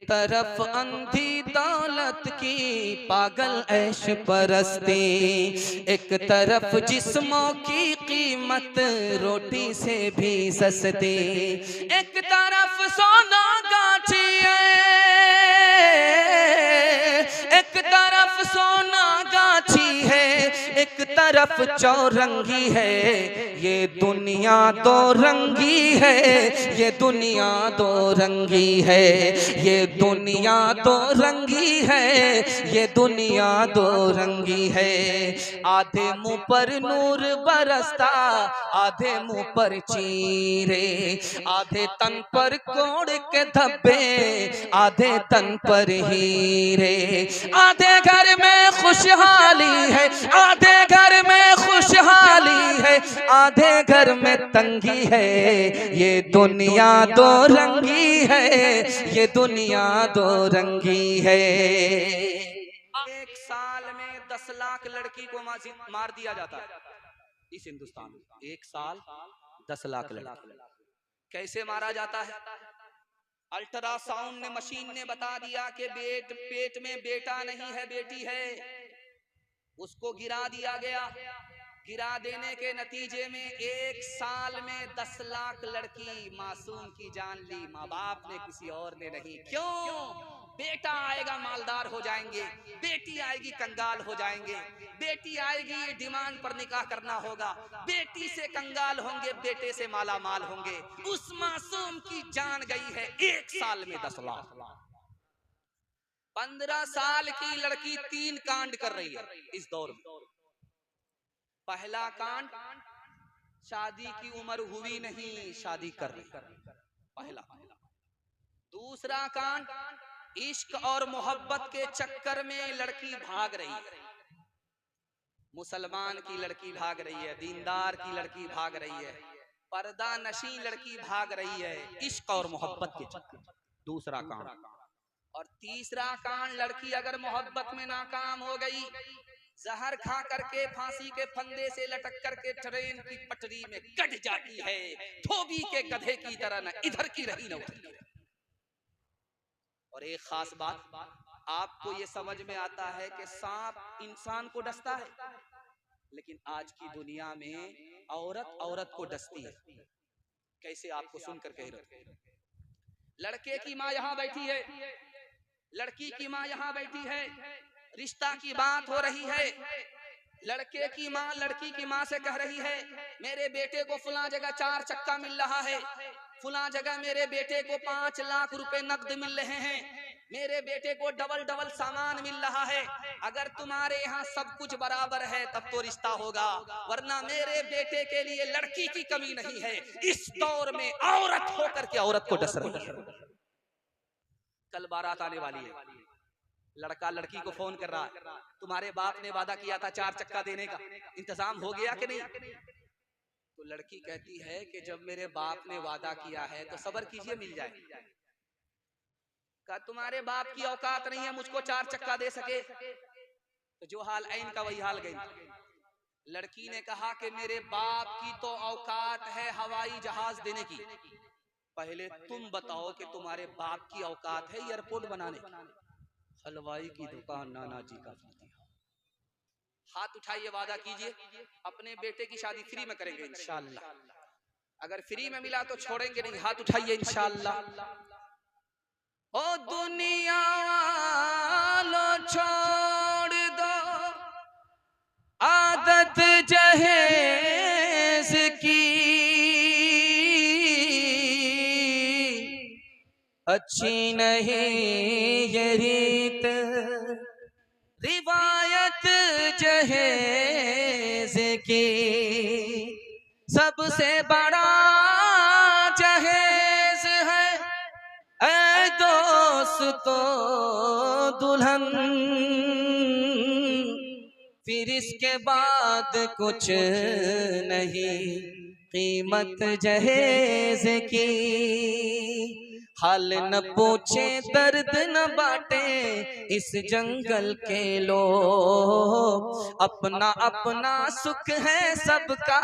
तरफ अंधी दौलत की पागल ऐश परस्ती, एक तरफ जिस्मों की कीमत रोटी से भी सस्ती, एक तरफ सोना गाछी है, एक तरफ सोना गाछी है, एक तरफ चौरंगी है। ये दुनिया दो रंगी है, ये दुनिया दो रंगी है, ये दुनिया दो रंगी है, ये दुनिया दो रंगी है। आधे मुंह पर नूर बरसता, आधे मुंह पर चीरे, आधे तन पर कोड़ के धब्बे, आधे तन पर हीरे। आधे घर में खुशहाली है, आधे घर में खुशहाली है, आधे घर में तंगी है। ये दुनिया दो रंगी है, ये दुनिया दो रंगी है। एक साल में 10 लाख लड़की को मार दिया जाता है इस हिंदुस्तान में। एक साल 10 लाख लड़की कैसे मारा जाता है? अल्ट्रासाउंड ने मशीन ने बता दिया कि पेट में बेटा नहीं है, बेटी है। उसको गिरा दिया गया। गिरा देने के नतीजे में एक साल में 10 लाख लड़की मासूम की जान ली। माँ बाप ने, किसी और ने नहीं। क्यों? बेटा आएगा मालदार हो जाएंगे, बेटी आएगी कंगाल हो जाएंगे, बेटी आएगी डिमांड पर निकाह करना होगा, बेटी से कंगाल होंगे, बेटे से माला माल होंगे। उस मासूम की जान गई है एक साल में 10 लाख। 15 साल की लड़की 3 कांड कर रही है इस दौर में। पहला कांड, शादी की उम्र हुई नहीं, शादी कर रही, पहला। दूसरा कांड, इश्क और मोहब्बत के चक्कर में लड़की भाग रही है। मुसलमान की लड़की भाग रही है, दीनदार की लड़की भाग रही है, पर्दा नशी लड़की भाग रही है, इश्क और मोहब्बत के चक्कर। दूसरा कांड। और तीसरा कांड, लड़की अगर मोहब्बत में नाकाम हो गई, जहर खा करके फांसी के फंदे से लटक करके ट्रेन की पटरी में कट जाती है, धोबी के गधे की तरह, न इधर की रही न उधर की। और एक खास बात, आपको ये समझ में आता है कि सांप इंसान को डसता है, लेकिन आज की दुनिया में औरत औरत को डसती है। कैसे? आपको सुनकर कह रहा हूं। लड़के की माँ यहाँ बैठी है, लड़की की माँ यहाँ बैठी है, रिश्ता की बात हो रही है। लड़के की माँ लड़की की माँ से कह रही है, मेरे बेटे को फलां जगह 4 चक्का मिल रहा है, फलां जगह मेरे बेटे को 5 लाख रुपए नकद मिल रहे हैं, मेरे बेटे को डबल डबल सामान मिल रहा है। अगर तुम्हारे यहाँ सब कुछ बराबर है तब तो रिश्ता होगा, वरना मेरे बेटे के लिए लड़की की कमी नहीं है। इस दौर में औरत होकर के औरत को डस रही है। कल बारात आने वाली है, लड़का लड़की को फोन कर रहा है, तुम्हारे बाप ने वादा किया था 4 चक्का देने का, इंतजाम हो गया कि नहीं? तो लड़की कहती है कि जब मेरे बाप ने वादा किया है तो सब्र कीजिए, मिल जाए। कहा तुम्हारे बाप की औकात नहीं है मुझको 4 चक्का दे सके। तो जो हाल ऐन का वही हाल गई। लड़की ने कहा कि मेरे बाप की तो औकात है हवाई जहाज देने की, पहले तुम बताओ कि तुम्हारे बाप की औकात है एयरपोर्ट बनाने की। हलवाई की दुकान नाना जी का हाथ उठाइए, वादा कीजिए अपने बेटे की शादी फ्री में करेंगे इंशाअल्लाह। अगर फ्री में मिला तो छोड़ेंगे नहीं, हाथ उठाइए इंशाअल्लाह। ओ दुनिया वालों छोड़ दो आदत जहेज की, अच्छी नहीं ये रीत रिवायत जहेज की, सबसे बड़ा जहेज है ऐ दोस्तों दुल्हन, फिर इसके बाद कुछ नहीं कीमत जहेज की। हाल न पूछे दर्द न बांटे इस जंगल के लोग, अपना अपना सुख है सबका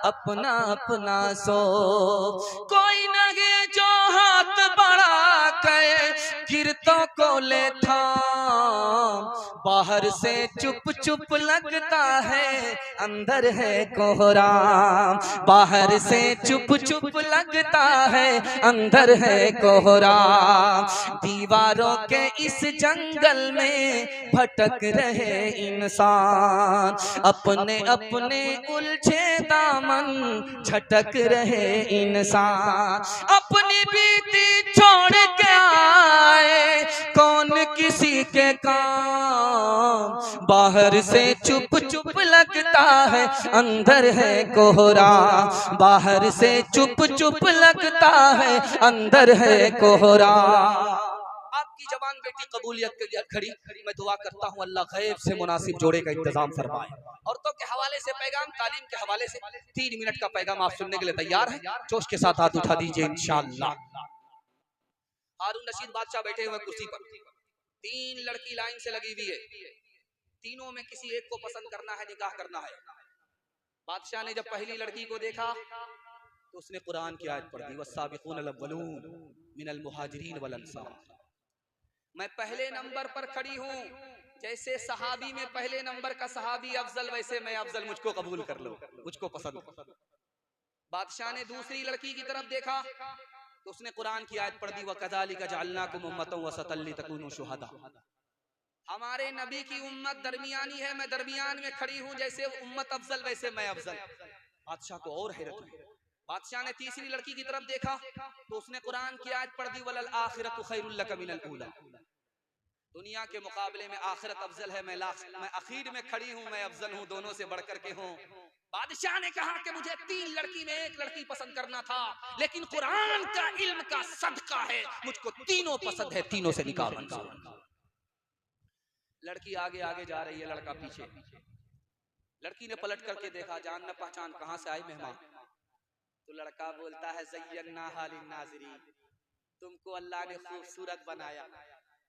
अपना अपना सो। कोई नहीं जो हाथ बढ़ा के किरतों को ले था, बाहर से चुप चुप लगता है, अंदर है कोहराम। बाहर से चुप चुप लगता है, अंदर है कोहराम। दीवारों के इस जंगल में भटक रहे इंसान, अपने अपने उलझे दामन झटक रहे इंसान। अपनी बीती छोड़ के आए कौन किसी के काम, बाहर से चुप चुप लगता है, अंदर है कोहरा। बाहर से चुप चुप लगता है, अंदर है कोहरा। आपकी जवान बेटी कबूलियत के खड़ी, मैं दुआ करता हूँ अल्लाह गैब से मुनासिब जोड़े का इंतजाम फरमाए। औरतों के हवाले से पैगाम, तालीम के हवाले से 3 मिनट का पैगाम आप सुनने के लिए तैयार है? जोश के साथ हाथ उठा दीजिए इंशाअल्लाह। हारून रशीद बादशाह बैठे हुए कुर्सी पर, 3 लड़की लाइन से लगी हुई है, तीनों में किसी एक को पसंद करना है, निकाह करना है। बादशाह ने जब पहली लड़की को देखा तो उसने कुरान की आयत पढ़ दी, वस्साबिकूनल अव्वलून मिनल मुहाजिरीन वल अंसार। मैं पहले नंबर पर खड़ी हूँ, जैसे सहाबी में पहले नंबर का सहाबी अफजल, वैसे मैं अफजल, मुझको कबूल कर लो, मुझको पसंद। बादशाह ने दूसरी लड़की की तरफ देखा तो उसने कुरान की आयत पढ़ दी, वकज़ालिका जअलनाकुम उम्मतन वसतन लितकूनू शुहदा। हमारे नबी की उम्मत दरमियानी है, मैं दरमियान में खड़ी हूँ, जैसे उम्मत अफजल वैसे मैं अफजल। बादशाह को और हैरत हुई। बादशाह ने तीसरी लड़की की तरफ देखा तो उसने कुरान की आयत पढ़ दी, वलल आखिरतु खैरुल लक मिनल ऊला। दुनिया के मुकाबले में आखिरत अफजल है, मैं आखिर में खड़ी हूँ, मैं अफजल हूँ, दोनों से बढ़कर के हूँ। बादशाह ने कहा कि मुझे 3 लड़की में 1 लड़की पसंद करना था, लेकिन कुरान का इल्म का सदका है, मुझको तीनों पसंद है, तीनों से निकाह मंजूर। लड़की आगे आगे जा रही है, लड़का पीछे। लड़की ने पलट करके देखा, जान न पहचान, कहां से आए मेहमान? तो लड़का बोलता है, ज़य्यन्ना हालिन नाज़िरीन, तुमको अल्लाह ने खूबसूरत बनाया,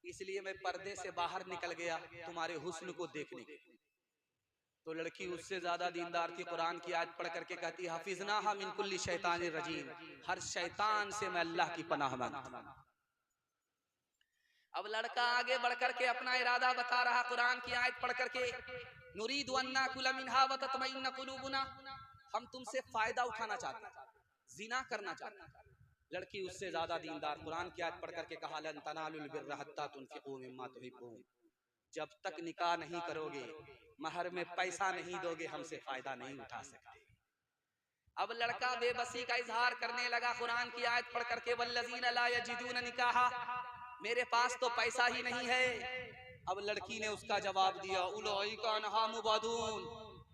इसलिए मैं पर्दे से बाहर निकल गया तुम्हारे हुस्न को देखने के। तो लड़की उससे ज्यादा दीनदार थी, कुरान की आयत पढ़ करके कहती है, हफिज़नाहा मिन कुल्ली शैतानिर रजीम, हर शैतान से मैं अल्लाह की पनाह मांगता हूं। अब लड़का आगे बढ़ करके अपना इरादा बता रहा, कुरान की आयत पढ़ करके, नुरीदु अन नाकुला मिनहा व तत्मइन्ना कुलूबुना, हम तुमसे फायदा उठाना चाहते हैं, जिना करना चाहते हैं। लड़की उससे ज्यादा दीनदार, कुरान की आयत पढ़ करके कहा, लन तनालुल बिर्रा हत्ता तुनफिकू मिम्मा तुहिब्बून, जब तक निकाह नहीं करोगे, महर में पैसा नहीं दोगे, हमसे फायदा नहीं उठा सकते। अब लड़का बेबसी का इजहार करने लगा, कुरान की आयत पढ़ करके, वल्लज़ीना ला यजिदून निकाहा, मेरे पास तो पैसा ही नहीं है। अब लड़की ने उसका जवाब दिया, उलाइका अनहा मुबादून,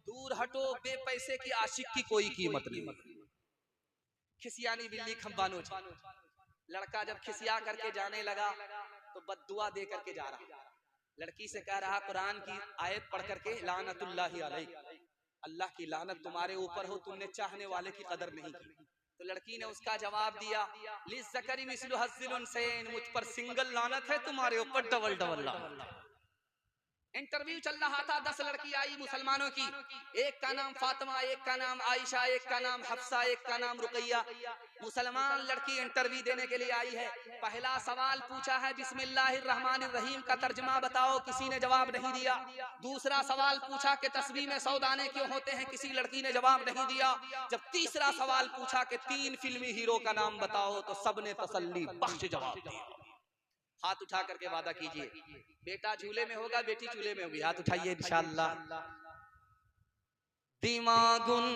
दूर हटो, बेपैसे की आशिक की कोई कीमत नहीं। खिसियानी बिल्ली खंबानोज। लड़का जब खिसिया करके जाने लगा तो बद्दुआ दे करके जा रहा, लड़की से कह रहा, कुरान की आयत पढ़ करके, लानतुल्लाहि अलैक, अल्लाह की लानत तुम्हारे ऊपर हो, तुमने चाहने वाले की कदर नहीं की। तो लड़की ने उसका जवाब दिया, लिज़्ज़करी मिस्लु हज़्ज़िल उन्सयैन, मुझ पर सिंगल लानत है, तुम्हारे ऊपर डबल डबल लानत। इंटरव्यू चल रहा था, 10 लड़की आई मुसलमानों की, एक का नाम फातिमा, एक का नाम आयशा, एक का नाम हफ्सा, एक का नाम रुकैया। मुसलमान लड़की इंटरव्यू देने के लिए आई है। पहला सवाल पूछा है, बिस्मिल्लाहिर्रहमानिर्रहीम का तर्जुमा बताओ, किसी ने जवाब नहीं दिया। दूसरा सवाल पूछा कि तस्बीह में 100 दाने क्यों होते हैं, किसी लड़की ने जवाब नहीं दिया। जब तीसरा सवाल पूछा कि 3 फिल्मी हीरो का नाम बताओ, तो सबने तसल्ली बख्श जवाब दिया। हाथ उठा करके वादा कीजिए, बेटा झूले में होगा, बेटी चूल्हे में होगी। हाथ उठाइए इंशाअल्लाह। दिमागुन